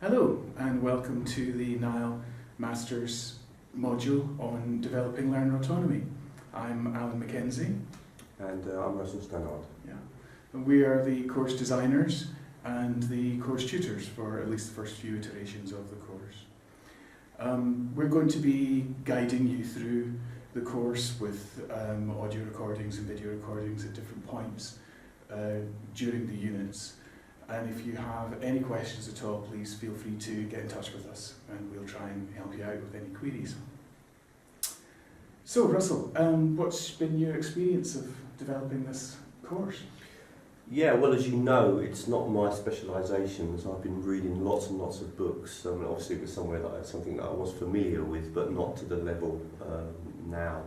Hello and welcome to the NILE Masters module on developing learner autonomy. I'm Alan Mackenzie. And I'm Russell Stannard. Yeah. And we are the course designers and the course tutors for at least the first few iterations of the course. We're going to be guiding you through the course with audio recordings and video recordings at different points during the units. And if you have any questions at all, please feel free to get in touch with us and we'll try and help you out with any queries. So Russell, what's been your experience of developing this course? Yeah, well, as you know, it's not my specialisation, as I've been reading lots and lots of books. Obviously it was something that I was familiar with, but not to the level now.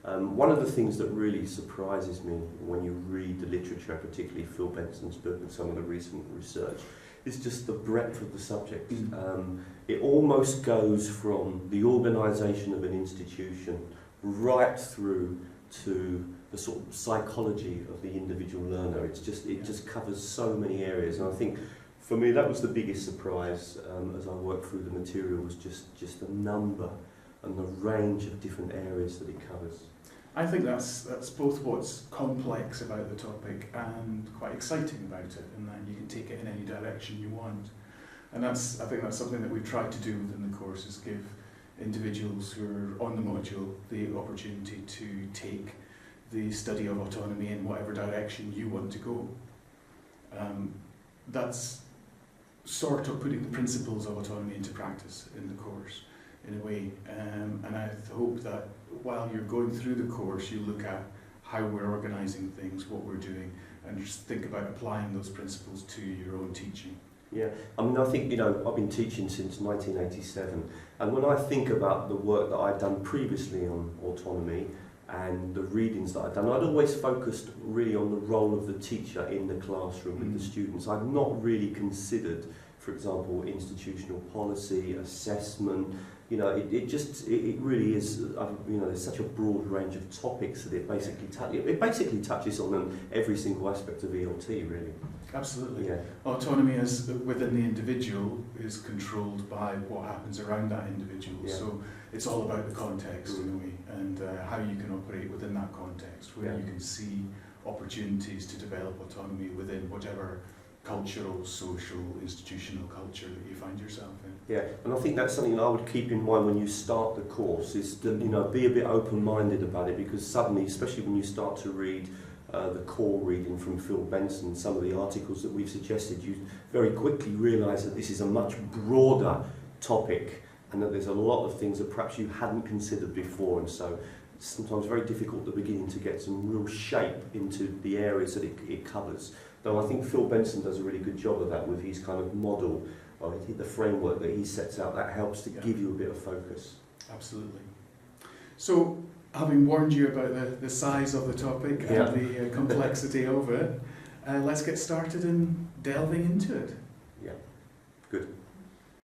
One of the things that really surprises me when you read the literature, particularly Phil Benson's book and some of the recent research, is just the breadth of the subject. It almost goes from the organisation of an institution right through to the sort of psychology of the individual learner. It just covers so many areas, and I think for me that was the biggest surprise as I worked through the material, was just the number and the range of different areas that it covers. I think that's both what's complex about the topic and quite exciting about it, in that you can take it in any direction you want. And I think that's something that we've tried to do within the course, is give individuals who are on the module the opportunity to take the study of autonomy in whatever direction you want to go. That's sort of putting the principles of autonomy into practice in the course, in a way, and I hope that while you're going through the course you look at how we're organising things, what we're doing, and just think about applying those principles to your own teaching. Yeah, I mean, I think, I've been teaching since 1987, and when I think about the work that I'd done previously on autonomy and the readings that I'd done, I'd always focused really on the role of the teacher in the classroom with the students. I'd not really considered, for example, institutional policy, assessment. It really is, there's such a broad range of topics that it basically touches on every single aspect of ELT, really. Absolutely. Yeah. Autonomy is within the individual is controlled by what happens around that individual. Yeah. So it's all about the context in a way, and how you can operate within that context, where you can see opportunities to develop autonomy within whatever cultural, social, institutional culture that you find yourself in. Yeah, and I think that's something that I would keep in mind when you start the course, is to be a bit open-minded about it, because suddenly, especially when you start to read the core reading from Phil Benson, some of the articles that we've suggested, you very quickly realise that this is a much broader topic and that there's a lot of things that perhaps you hadn't considered before, and so it's sometimes very difficult at the beginning to get some real shape into the areas that it covers. Though I think Phil Benson does a really good job of that with his kind of model, or the framework that he sets out. That helps to give you a bit of focus. Absolutely. So, having warned you about the size of the topic and the complexity of it, let's get started in delving into it. Yeah, good.